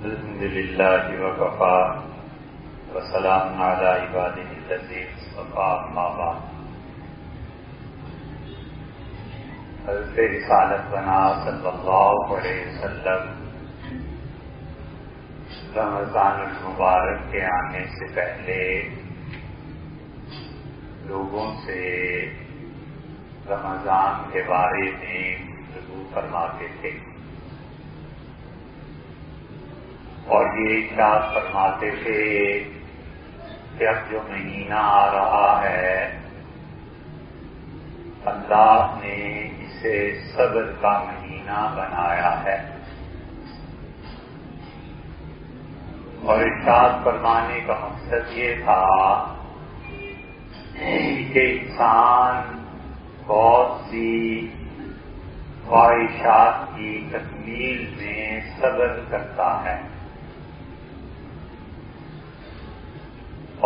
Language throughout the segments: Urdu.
الحمد للہ وکفا وسلام علی عبادہ الذین اصطفی اما بعد۔ حضرت رسالت بنا صلی اللہ علیہ وسلم رمضان المبارک کے آنے سے پہلے لوگوں سے رمضان کے بارے میں گفتگو فرماتے تھے اور یہ ارشاد فرماتے تھے کہ اب جو مہینہ آ رہا ہے اللہ نے اسے صبر کا مہینہ بنایا ہے، اور ارشاد فرمانے کا مقصد یہ تھا کہ انسان بہت سی خواہشات کی تکمیل میں صبر کرتا ہے،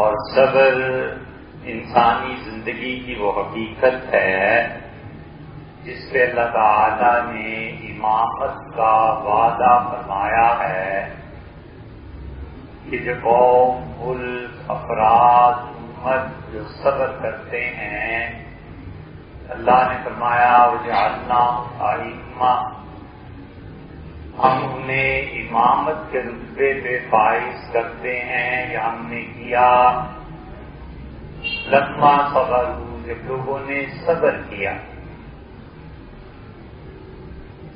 اور صبر انسانی زندگی کی وہ حقیقت ہے جس پہ اللہ تعالیٰ نے امامت کا وعدہ فرمایا ہے کہ جو قوم، ملک، افراد، امت جو صبر کرتے ہیں اللہ نے فرمایا وَجَعَلْنَاهُمْ أَئِمَّةً، ہم انہیں امامت کے رتبے پہ فائز کرتے ہیں، یا ہم نے کیا لَمَّا صَبَرُوا، جب لوگوں نے صبر کیا۔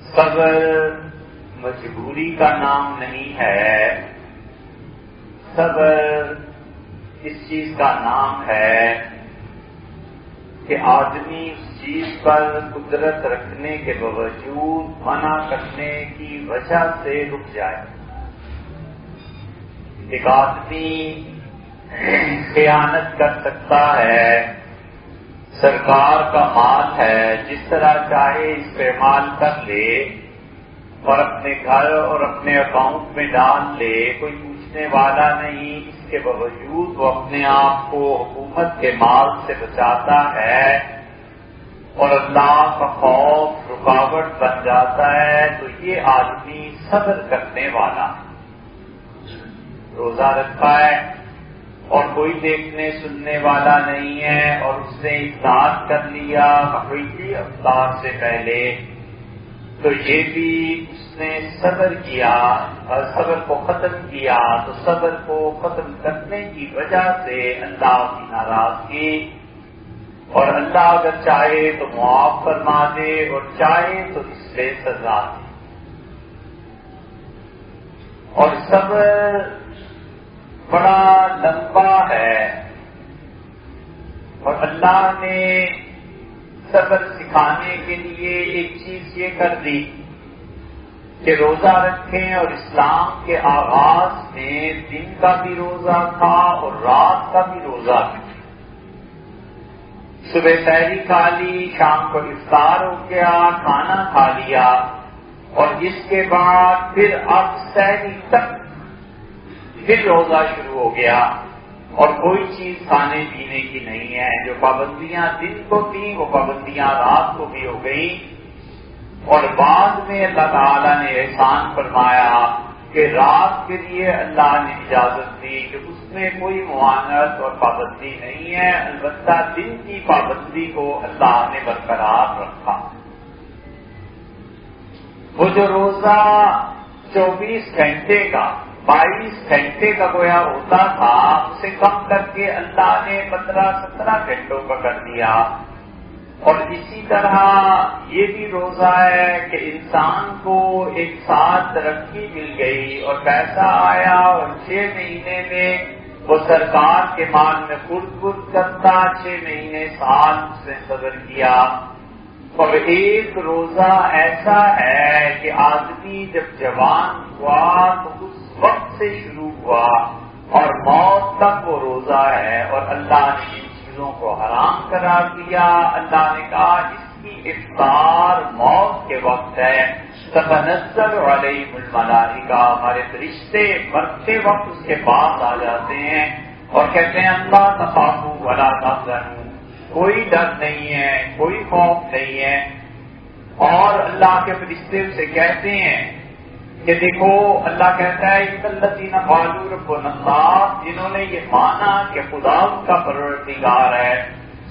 صبر مجبوری کا نام نہیں ہے، صبر اس چیز کا نام ہے کہ آدمی اس چیز پر قدرت رکھنے کے باوجود منع کرنے کی وجہ سے رک جائے۔ ایک آدمی خیانت کر سکتا ہے، سرکار کا مال ہے، جس طرح چاہے استعمال کر لے اور اپنے گھر اور اپنے اکاؤنٹ میں ڈال لے، کوئی پوچھنے والا نہیں، اس کے باوجود وہ اپنے آپ کو حکومت کے مال سے بچاتا ہے اور اللہ کا خوف رکاوٹ بن جاتا ہے، تو یہ آدمی صبر کرنے والا روزہ رکھا ہے اور کوئی دیکھنے سننے والا نہیں ہے اور اس نے افطار کر لیا مغربی افطار سے پہلے، تو یہ بھی اس نے صبر کیا اور صبر کو ختم کیا، تو صبر کو ختم کرنے کی وجہ سے اللہ کی ناراضگی، اور اللہ اگر چاہے تو معاف فرما دے اور چاہے تو اس سے سزا دے۔ اور صبر بڑا لمبا ہے، اور اللہ نے صبر سکھانے کے لیے ایک چیز یہ کر دی کہ روزہ رکھیں، اور اسلام کے آغاز میں دن کا بھی روزہ تھا اور رات کا بھی روزہ تھا۔ صبح سحری کھا لی، شام کو افطار ہو گیا، کھانا کھا لیا، اور اس کے بعد پھر اب سحری تک پھر روزہ شروع ہو گیا، اور کوئی چیز کھانے پینے کی نہیں ہے۔ جو پابندیاں دن کو تھیں وہ پابندیاں رات کو بھی ہو گئیں، اور بعد میں اللہ تعالیٰ نے احسان فرمایا کہ رات کے لیے اللہ نے اجازت دی کہ اس میں کوئی معاونت اور پابندی نہیں ہے، البتہ دن کی پابندی کو اللہ نے برقرار رکھا۔ وہ جو روزہ 24 گھنٹے کا 22 گھنٹے کا گویا ہوتا تھا، اسے کم کر کے اللہ نے 15-17 گھنٹوں کا کر دیا۔ اور اسی طرح یہ بھی روزہ ہے کہ انسان کو ایک ساتھ ترقی مل گئی اور پیسہ آیا، اور 6 مہینے میں وہ سرکار کے مال میں خرد کرتا، 6 مہینے سال اس نے صبر کیا۔ اور ایک روزہ ایسا ہے کہ آدمی جب جوان ہوا تو اس وقت سے شروع ہوا اور موت تک وہ روزہ ہے، اور اللہ نے ان چیزوں کو حرام قرار دیا۔ اللہ نے کہا اس کی افطار موت کے وقت ہے، تتنزل علیہم الملائکہ، ہمارے فرشتے مرتے وقت اس کے پاس آ جاتے ہیں اور کہتے ہیں اللہ تخافوا ولا تحزنوا، کوئی ڈر نہیں ہے، کوئی خوف نہیں ہے، اور اللہ کے فرشتے اسے کہتے ہیں کہ دیکھو اللہ کہتا ہے الذین قالوا ربنا اللہ، جنہوں نے یہ مانا کہ خدا ان کا پروردگار ہے،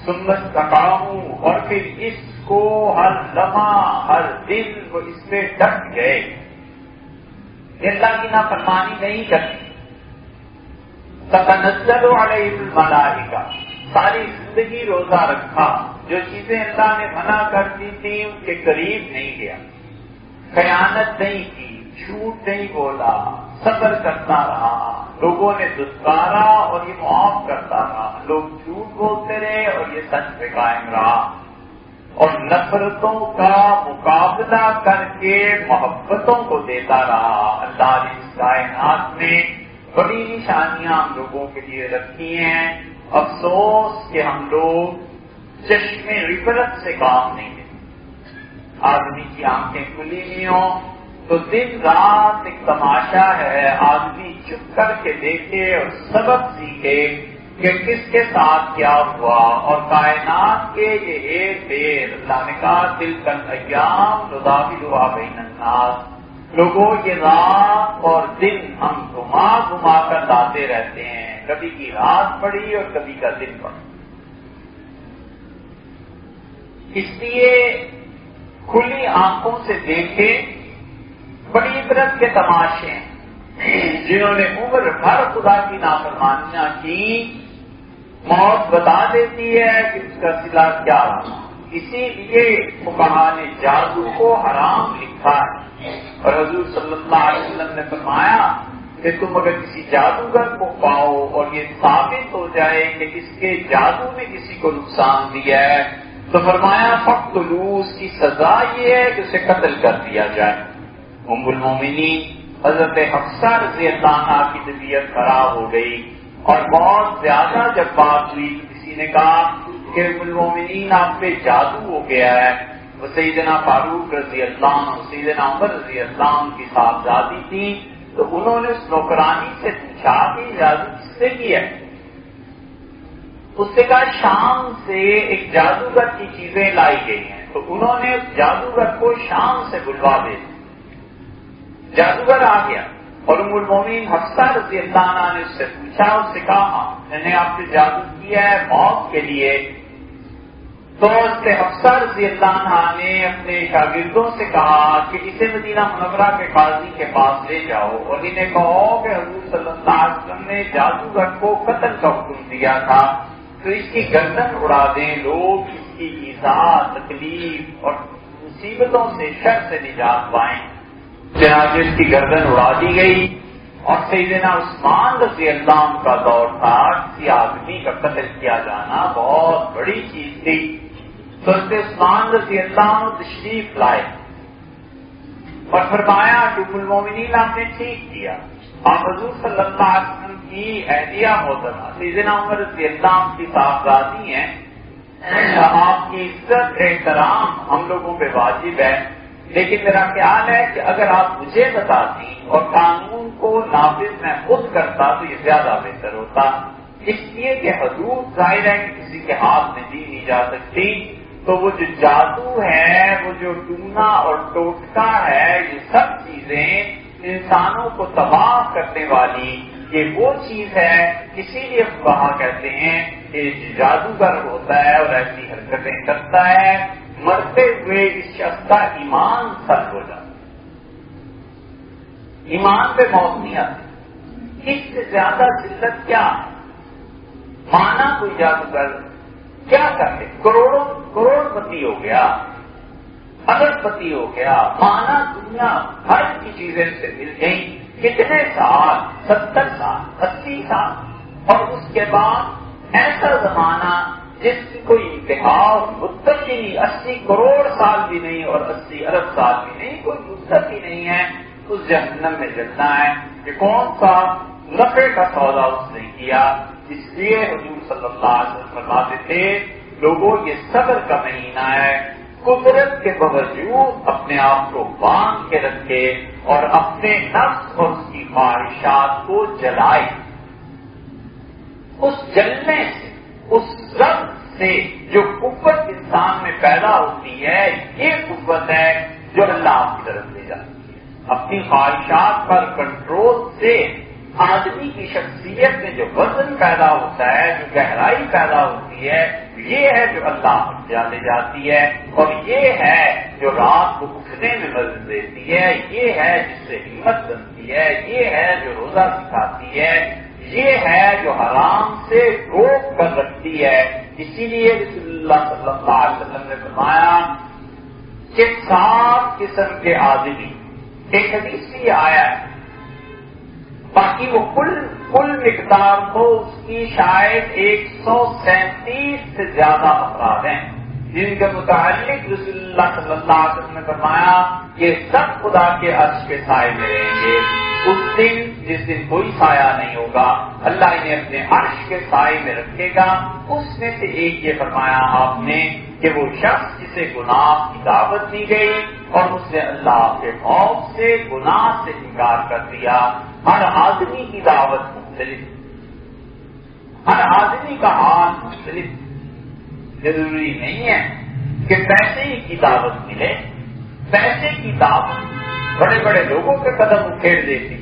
ثم استقاموا، اور پھر اس کو ہر لمحہ ہر دن وہ اس پہ ڈٹ گئے کہ اللہ کی نافرمانی نہیں کرتی، تتنزل علیہم الملائکہ، ساری زندگی روزہ رکھا، جو چیزیں اللہ نے منع کر دی تھی ان کے قریب نہیں گیا، خیانت نہیں کی، جھوٹ نہیں بولا، صبر کرتا رہا، لوگوں نے دستکارا اور یہ معاف کرتا رہا، لوگ جھوٹ بولتے رہے اور یہ سچ پہ قائم رہا، اور نفرتوں کا مقابلہ کر کے محبتوں کو دیتا رہا۔ اللہ نے اس کائنات میں بڑی نشانیاں ہم لوگوں کے لیے رکھی ہیں، افسوس کہ ہم لوگ چشمے عبرت سے کام نہیں لیتے۔ آدمی کی آنکھیں کھلی نہیں ہوں تو دن رات ایک تماشا ہے، آدمی چپ کر کے دیکھے اور سبق سیکھے کہ کس کے ساتھ کیا ہوا، اور کائنات کے یہ ایک دیر اللہ نے کہا تلک الایام نداولها بین الناس، لوگوں یہ رات اور دن ہم گھما گھما کر لاتے رہتے ہیں، کبھی کی رات پڑی اور کبھی کا دن پڑا۔ اس لیے کھلی آنکھوں سے دیکھے، بڑی عبرت کے تماشے ہیں، جنہوں نے عمر بھر خدا کی نافرمانیاں کی، موت بتا دیتی ہے کہ اس کا صلہ کیا رہا۔ اسی لیے فقہاء نے جادو کو حرام لکھا ہے، اور حضور صلی اللہ علیہ وسلم نے فرمایا کہ تم اگر کسی جادوگر کو پاؤ اور یہ ثابت ہو جائے کہ اس کے جادو نے کسی کو نقصان دیا ہے تو فرمایا فقتلوہ، اس کی سزا یہ ہے کہ اسے قتل کر دیا جائے۔ ام المومنین حضرت حفصہ رضی اللہ عنہا کی طبیعت خراب ہو گئی اور بہت زیادہ جب بات ہوئی تو کسی نے کہا کہ ام المومنین آپ پہ جادو ہو گیا ہے۔ وہ سیدنا فاروق رضی اللہ عنہ، سیدنا عمر رضی اللہ عنہ کی صاحبزادی تھی، تو انہوں نے اس نوکرانی سے پوچھا کہ جادو کس سے کیا ہے؟ اس سے کہا شام سے ایک جادوگر کی چیزیں لائی گئی ہیں، تو انہوں نے اس جادوگر کو شام سے بلوا دیا۔ جادوگر آ گیا اور ام المومنین حفصہ رضی اللہ عنہا نے اس سے پوچھا، اس سے کہا میں نے آپ سے جادو کیا ہے موت کے لیے۔ تو اس سے حفصہ رضی اللہ عنہا نے اپنے شاگردوں سے کہا کہ اسے مدینہ منورہ کے قاضی کے پاس لے جاؤ اور انہیں کہو کہ حضور صلی اللہ علیہ وسلم نے جادوگر کو قتل کا حکم دیا تھا، تو اس کی گردن اڑا دیں، لوگ اس کی ایذا، تکلیف اور مصیبتوں سے، شر سے نجات پائیں۔ چنانچہ اس کی گردن اڑا دی گئی، اور سیدنا عثمان رضی اللہ عنہ کا دور تھا، کسی آدمی کا قتل کیا جانا بہت بڑی چیز تھی، تو عثمان رضی اللہ عنہ تشریف لائے اور فرمایا کہ ام المومنین آپ نے ٹھیک کیا، آپ حضور صلی اللہ علیہ وسلم کی اہلیہ محترمہ سیدنا عمر رضی اللہ عنہ کی صاحبزادی ہیں، آپ کی عزت احترام ہم لوگوں پہ واجب ہے، لیکن میرا خیال ہے کہ اگر آپ مجھے بتاتی اور قانون کو نافذ میں خود کرتا تو یہ زیادہ بہتر ہوتا، اس لیے کہ حدود ظاہر ہے کہ کسی کے ہاتھ میں دی نہیں جا سکتی، تو وہ جو جادو ہے، وہ جو ٹونا اور ٹوٹکا ہے، یہ سب چیزیں انسانوں کو تباہ کرنے والی یہ وہ چیز ہے، اسی لیے فقہاء کہتے ہیں کہ جادوگر ہوتا ہے اور ایسی حرکتیں کرتا ہے، مرتے ہوئے اس شخص کا ایمان سر ہو جاتا، ایمان پہ موت نہیں آتی۔ اس سے زیادہ ذلت کیا ہے؟ مانا کوئی جادوگر کیا کرے، کروڑ پتی ہو گیا، ارب پتی ہو گیا، مانا دنیا بھر کی چیزیں سے مل گئی، کتنے سال، 70 سال، 80 سال، اور اس کے بعد ایسا زمانہ جس کی کوئی انتہا اور مدت ہی نہیں، 80 کروڑ سال بھی نہیں اور 80 ارب سال بھی نہیں، کوئی مدت ہی نہیں ہے، اس جہنم میں جلنا ہے کہ کون سا نفع کا سودا اس نے کیا۔ اس لیے حضور صلی اللہ علیہ وسلم فرماتے تھے لوگوں یہ صبر کا مہینہ ہے، قدرت کے باوجود اپنے آپ کو باندھ کے رکھے اور اپنے نفس اور اس کی خواہشات کو جلائے، اس جلنے سے، اس رب سے جو قوت انسان میں پیدا ہوتی ہے، یہ قوت ہے جو اللہ آپ کی طرف لے جاتی ہے۔ اپنی خواہشات پر کنٹرول سے آدمی کی شخصیت میں جو وزن پیدا ہوتا ہے، جو گہرائی پیدا ہوتی ہے، یہ ہے جو اللہ لے جاتی ہے، اور یہ ہے جو رات کو اٹھنے میں مدد دیتی ہے، یہ ہے جس سے ہمت بنتی ہے، یہ ہے جو روزہ سکھاتی ہے، یہ ہے جو حرام سے روک کر رکھتی ہے۔ اسی لیے رسول اللہ صلی اللہ علیہ وسلم نے فرمایا کہ 7 قسم کے آدمی، ایک حدیث بھی آیا ہے، باقی وہ کل مقدار تو اس کی شاید 137 سے زیادہ افراد ہیں جن کے متعلق رسول اللہ صلی اللہ علیہ وسلم نے فرمایا کہ سب خدا کے عرش کے سائے میں رہیں گے۔ اس دن جس دن کوئی سایہ نہیں ہوگا، اللہ انہیں اپنے عرش کے سائے میں رکھے گا۔ اس میں سے ایک یہ فرمایا آپ نے کہ وہ شخص جسے گناہ کی دعوت دی گئی اور اس نے اللہ کے خوف سے گناہ سے انکار کر دیا۔ ہر آدمی کی دعوت مختلف، ہر آدمی کا حال مختلف، ضروری نہیں ہے کہ پیسے کی دعوت ملے۔ پیسے کی دعوت بڑے بڑے لوگوں کے قدم اکھیڑ دیتی،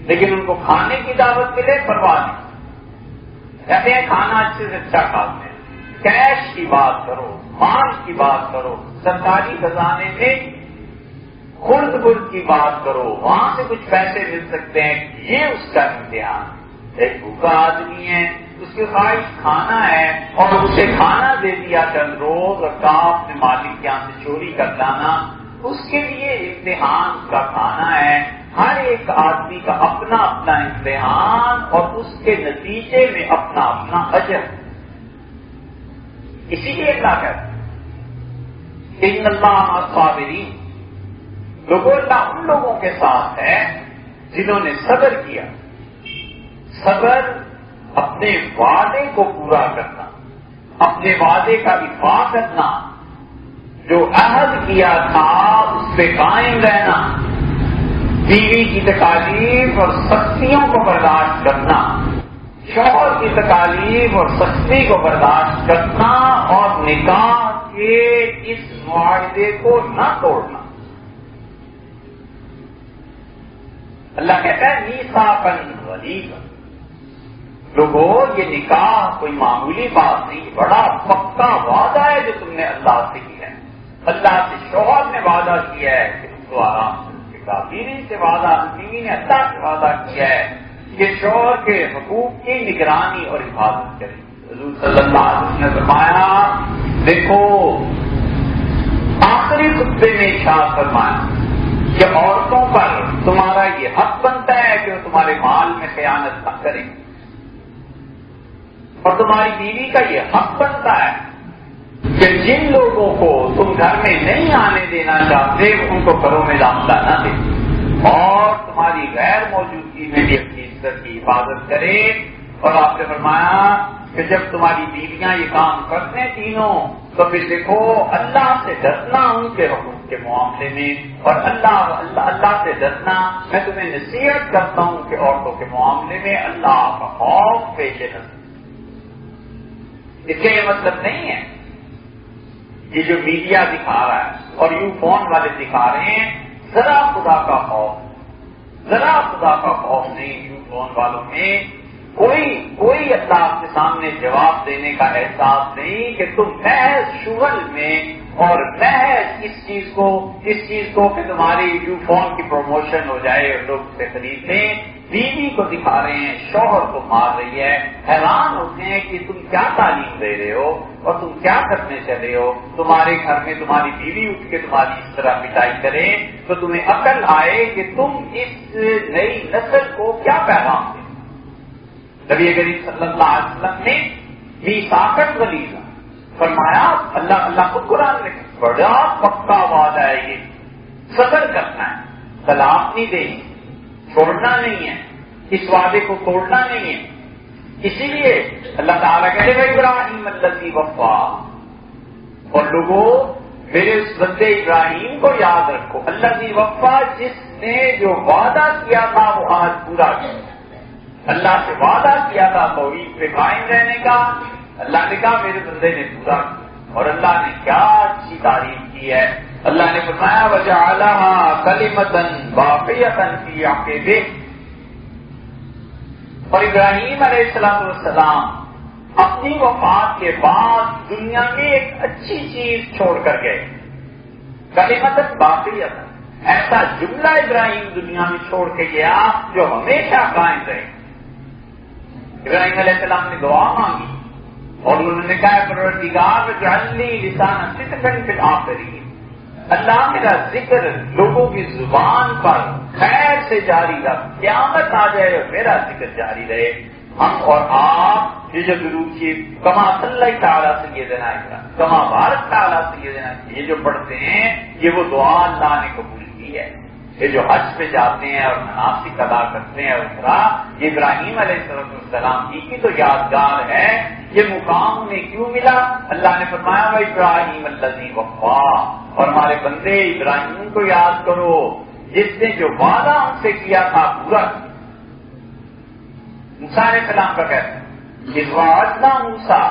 لیکن ان کو کھانے کی دعوت ملے پرواہ نہیں، کہتے ہیں کھانا اچھے سے اچھا کھاتے ہیں۔ کیش کی بات کرو، مال کی بات کرو، سرکاری خزانے میں خرد برد کی بات کرو، وہاں سے کچھ پیسے مل سکتے ہیں، یہ اس کا امتحان۔ ایک بھوکا آدمی ہے، اس کی خواہش کھانا ہے اور اسے کھانا دے دیا چند روز اور کہا اپنے مالک کے یہاں سے چوری کر لانا، اس کے لیے امتحان کا کھانا ہے۔ ہر ایک آدمی کا اپنا اپنا امتحان اور اس کے نتیجے میں اپنا اپنا اجر۔ اسی لیے اللہ کہتا ہے ان اللہ مع الصابرین، لوگوں اللہ ان لوگوں کے ساتھ ہے جنہوں نے صبر کیا۔ صبر اپنے وعدے کو پورا کرنا، اپنے وعدے کا وفا کرنا، جو عہد کیا تھا اس پہ قائم رہنا، بیوی کی تکالیف اور سختیوں کو برداشت کرنا، شوہر کی تکالیف اور سختی کو برداشت کرنا، اور نکاح کے اس معاہدے کو نہ توڑنا۔ اللہ کہتا ہے میثاقاً غلیظا، لوگوں یہ نکاح کوئی معمولی بات نہیں، بڑا پکا وعدہ ہے جو تم نے اللہ سے کیا ہے۔ اللہ سے شوہر نے وعدہ کیا ہے کہ تم کو آرام سے گا، بیوی سے وعدہ، بیوی نے اللہ سے وعدہ کیا ہے کہ شوہر کے حقوق کی نگرانی اور حفاظت کرے۔ حضور صلی اللہ علیہ وسلم نے فرمایا، دیکھو آخری خطبے میں ارشاد فرمایا کہ عورتوں پر تمہارا یہ حق بنتا ہے کہ وہ تمہارے مال میں خیانت نہ کریں، اور تمہاری بیوی کا یہ حق بنتا ہے کہ جن لوگوں کو تم گھر میں نہیں آنے دینا چاہتے ان کو گھروں میں داخلہ نہ دے، اور تمہاری غیر موجودگی میں بھی اپنی عزت کی حفاظت کرے۔ اور آپ نے فرمایا کہ جب تمہاری بیویاں یہ کام کرتے ہیں تینوں، تو پھر دیکھو اللہ سے ڈرنا ان کے حقوق کے معاملے میں، اور اللہ سے ڈرنا۔ میں تمہیں نصیحت کرتا ہوں کہ عورتوں کے معاملے میں اللہ کا خوف پیش نظر۔ اس کا یہ مطلب نہیں ہے یہ جو میڈیا دکھا رہا ہے اور یو فون والے دکھا رہے ہیں، ذرا خدا کا خوف، ذرا خدا کا خوف نہیں یو فون والوں میں، کوئی اللہ کے سامنے جواب دینے کا احساس نہیں کہ تم محض شغل میں اور محض اس چیز کو کہ تمہاری یو فون کی پروموشن ہو جائے اور لوگ اسے خرید لیں، بیوی کو دکھا رہے ہیں، شوہر کو مار رہی ہے، حیران ہوتے ہیں کہ تم کیا تعلیم دے رہے ہو اور تم کیا کرنے چلے ہو۔ تمہارے گھر میں تمہاری بیوی اٹھ کے تمہاری اس طرح پٹائی کرے تو تمہیں عقل آئے کہ تم اس نئی نسل کو کیا پیغام دیں۔ نبی کریم صلی اللہ علیہ وسلم نے میثاقاً غلیظا فرمایا، اللہ خود قرآن میں بڑا پکا وعدہ ہے، یہ صبر کرنا ہے، طلاق نہیں دینی، چھوڑنا نہیں ہے، اس وعدے کو توڑنا نہیں ہے۔ اسی لیے اللہ تعالیٰ کہتے ہیں ابراہیم الذی وفا، اور لوگوں میرے اس بندے ابراہیم کو یاد رکھو، الذی وفا، جس نے جو وعدہ کیا تھا وہ آج پورا کیا۔ اللہ سے وعدہ کیا تھا توحید پہ قائم رہنے کا، اللہ نے کہا میرے بندے نے پورا کیا۔ اور اللہ نے کیا اچھی تعریف کی ہے. اللہ نے فرمایا وَجَعَلَهَا كَلِمَةً بَاقِيَةً فِي عَقِبِهِ. اور ابراہیم علیہ السلام اپنی وفات کے بعد دنیا میں ایک اچھی چیز چھوڑ کر گئے. کلمۃ باقیۃ، ایسا جملہ ابراہیم دنیا میں چھوڑ کے گیا جو ہمیشہ قائم رہے. ابراہیم علیہ السلام نے دعا مانگی اور انہوں نے کہا پروردگار اجعلنی لسان صدق فی الآخرین، اللہ میرا ذکر لوگوں کی زبان پر خیر سے جاری رکھ، قیامت آ جائے اور میرا ذکر جاری رہے. ہم اور آپ یہ جو درود کی کما صلی اللہ تعالیٰ سیدنا کما بارک تعالیٰ سیدنا یہ جو پڑھتے ہیں یہ وہ دعا اللہ نے قبول کی ہے. یہ جو حج پہ جاتے ہیں اور مناسک ادا کرتے ہیں عمرہ، یہ ابراہیم علیہ السلام کی تو یادگار ہے. یہ مقام انہیں کیوں ملا؟ اللہ نے فرمایا وَإِبْرَاهِيمَ الَّذِي وَفَّىٰ، اور ہمارے بندے ابراہیم کو یاد کرو جس نے جو وعدہ ہم سے کیا تھا پورا. موسیٰ علیہ السلام کا کہتے ہیں اس وعدنا موسیٰ،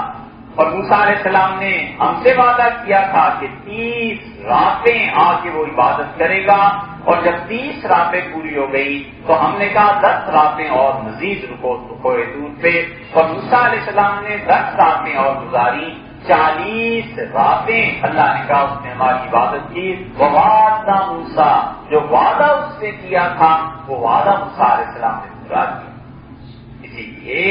اور موسیٰ علیہ السلام نے ہم سے وعدہ کیا تھا کہ 30 راتیں آ کے وہ عبادت کرے گا، اور جب 30 راتیں پوری ہو گئی تو ہم نے کہا 10 راتیں اور مزید رکو کوہ طور پہ، اور موسیٰ علیہ السلام نے 10 راتیں اور گزاری. 40 راتیں اللہ نے کہا اس نے ہماری عبادت کی. وعدنا موسیٰ، جو وعدہ اس نے کیا تھا وہ وعدہ موسیٰ علیہ السلام نے پورا کیا. اسی لیے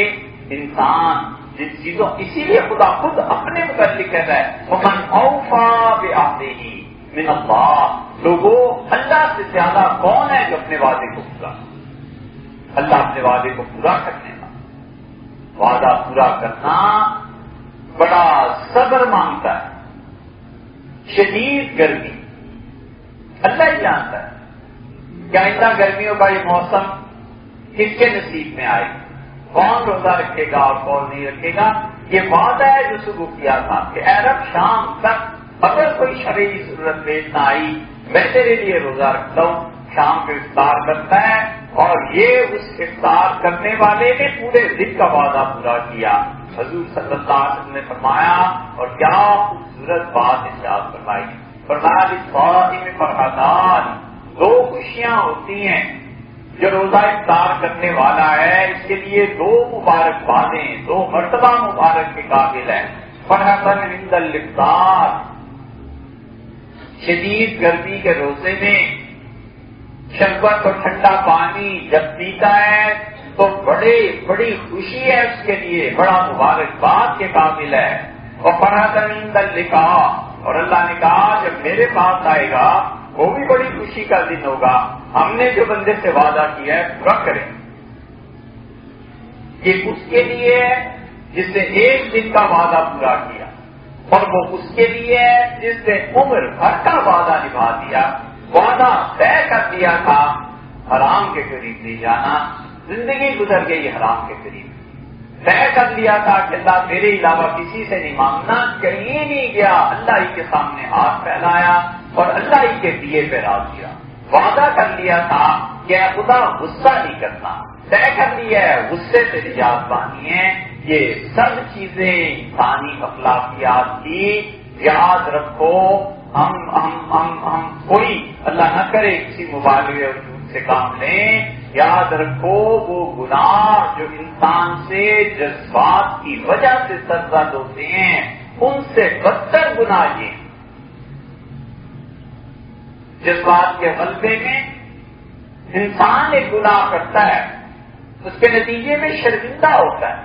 انسان جن چیزوں، اسی لیے خدا خود اپنے متعلق کہتا ہے وَمَنْ أَوْفَىٰ بِعَهْدِهِ مِنَ اللَّهِ، لوگوں اللہ سے زیادہ کون ہے جو اپنے وعدے کو پورا؟ اللہ اپنے وعدے کو پورا کرنے کا، وعدہ پورا کرنا بڑا صبر مانگتا ہے. شدید گرمی اللہ ہی جانتا ہے کیا اتنا گرمیوں کا یہ موسم کس کے نصیب میں آئے گا، کون روزہ رکھے گا اور کون نہیں رکھے گا. یہ وعدہ ہے جو شروع کیا تھا کہ اے رب شام تک اگر کوئی شرعی ضرورت پیش نہ آئی میں تیرے لیے روزہ رکھتا ہوں. شام کو افطار کرتا ہے اور یہ اس افطار کرنے والے نے پورے دن کا وعدہ پورا کیا. حضور صلی اللہ علیہ وسلم نے فرمایا، اور کیا خوبصورت بات ارشاد فرمائی، فرمایا للصائم فرحتان، 2 خوشیاں ہوتی ہیں جو روزہ افطار کرنے والا ہے اس کے لیے 2 مبارکبادیں، 2 مرتبہ مبارک کے قابل ہے. فرحتن عند الافطار، شدید گرمی کے روزے میں شربت اور ٹھنڈا پانی جب پیتا ہے تو بڑی خوشی ہے اس کے لیے، بڑا مبارکباد کے قابل ہے. اور فرحتن عند اللقاء، اور اللہ نے کہا جب میرے پاس آئے گا وہ بھی بڑی خوشی کا دن ہوگا، ہم نے جو بندے سے وعدہ کیا ہے پورا کریں. یہ اس کے لیے ہے جس نے 1 دن کا وعدہ پورا کیا، اور وہ اس کے لیے ہے جس نے عمر بھر کا وعدہ نبھا دیا. وعدہ طے کر دیا تھا حرام کے قریب نہیں جانا، زندگی گزر گئی حرام کے قریب. طے کر لیا تھا کہ اللہ میرے علاوہ کسی سے نہیں مانگنا، کہیں نہیں گیا، اللہ ہی کے سامنے ہاتھ پھیلایا اور اللہ ہی کے دیے پہ راض کیا. وعدہ کر لیا تھا کہ خدا غصہ نہیں کرنا، طے کر لیا ہے غصے سے نجات پانی ہے. یہ سب چیزیں انسانی اخلاقیات کی یاد رکھو. ہم کوئی اللہ نہ کرے کسی مبالغے اور جھوٹ سے کام لیں. یاد رکھو وہ گناہ جو انسان سے جذبات کی وجہ سے سرزد ہوتے ہیں ان سے بدتر گناہ یہ. جذبات کے غلبے میں انسان ایک گناہ کرتا ہے، اس کے نتیجے میں شرمندہ ہوتا ہے،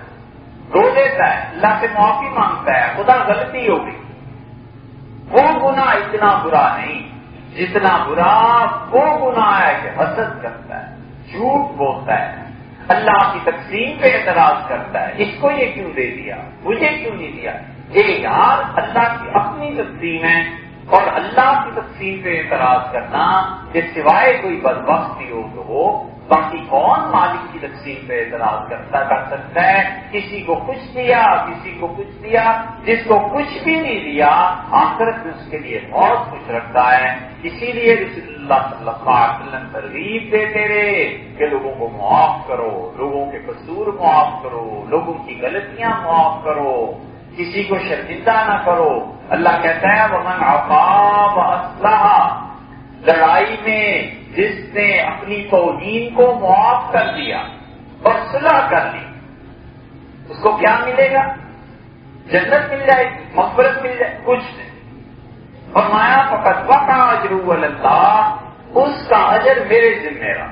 رو دیتا ہے، اللہ سے معافی مانگتا ہے، خدا غلطی ہو گئی. وہ گناہ اتنا برا نہیں جتنا برا وہ گناہ ہے کہ حسد کرتا ہے، جھوٹ بولتا ہے، اللہ کی تقسیم پہ اعتراض کرتا ہے. اس کو یہ کیوں دے دیا، مجھے کیوں نہیں دیا؟ یار اللہ کی اپنی تقسیم ہے، اور اللہ کی تقسیم پہ اعتراض کرنا کہ سوائے کوئی بدبختی ہو تو ہو، باقی کون مالک کی تقسیم پہ اعتراض کر سکتا ہے؟ کسی کو کچھ دیا، کسی کو کچھ دیا، جس کو کچھ بھی نہیں دیا آخرت میں اس کے لیے بہت کچھ رکھتا ہے. اسی لیے رسول اللہ صلی اللہ علیہ وسلم ترغیب دیتے رہے کہ لوگوں کو معاف کرو، لوگوں کے قصور معاف کرو، لوگوں کی غلطیاں معاف کرو، کسی کو شرمندہ نہ کرو. اللہ کہتا ہے ومن عفا واصلح، لڑائی میں جس نے اپنی توہین کو معاف کر دیا اور صلح کر لی، اس کو کیا ملے گا؟ جنت مل جائے گی، مغفرت مل جائے، کچھ نہیں۔ فرمایا فقط وقع اجرہ علی اللہ، اس کا اجر میرے ذمہ رہا۔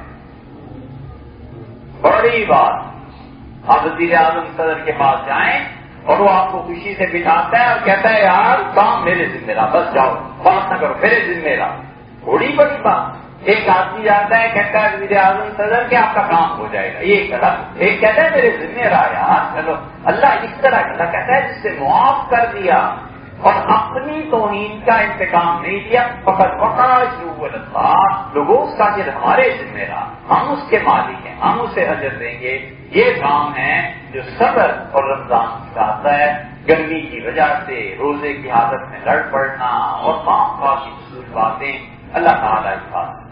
بڑی بات، آپ وزیر اعظم صدر کے پاس جائیں اور وہ آپ کو خوشی سے بٹھاتا ہے اور کہتا ہے یار کام میرے ذمہ رہا، بس جاؤ بات نہ کرو، میرے ذمہ رہا، تھوڑی بڑی بات۔ ایک آدمی جاتا ہے کہتا ہے وزیر اعظم صدر کہ آپ کا کام ہو جائے گا، یہ کرا، ایک کہتا ہے میرے ذمہ رہا یار، چلو۔ اللہ اس طرح اللہ کہتا ہے جس سے معاف کر دیا اور اپنی توہین کا انتقام نہیں دیا، فقط وقع اجرہ علی اللہ، لوگوں اس کا اجر ہمارے ذمہ رہا، ہم اس کے مالک ہیں، ہم اسے اجر دیں گے۔ یہ کام ہے جو صبر اور رمضان سکھاتا ہے۔ گرمی کی وجہ سے روزے کی حالت میں لڑ پڑنا اور خواہ کی حصول باتیں، اللہ تعالیٰ کی بات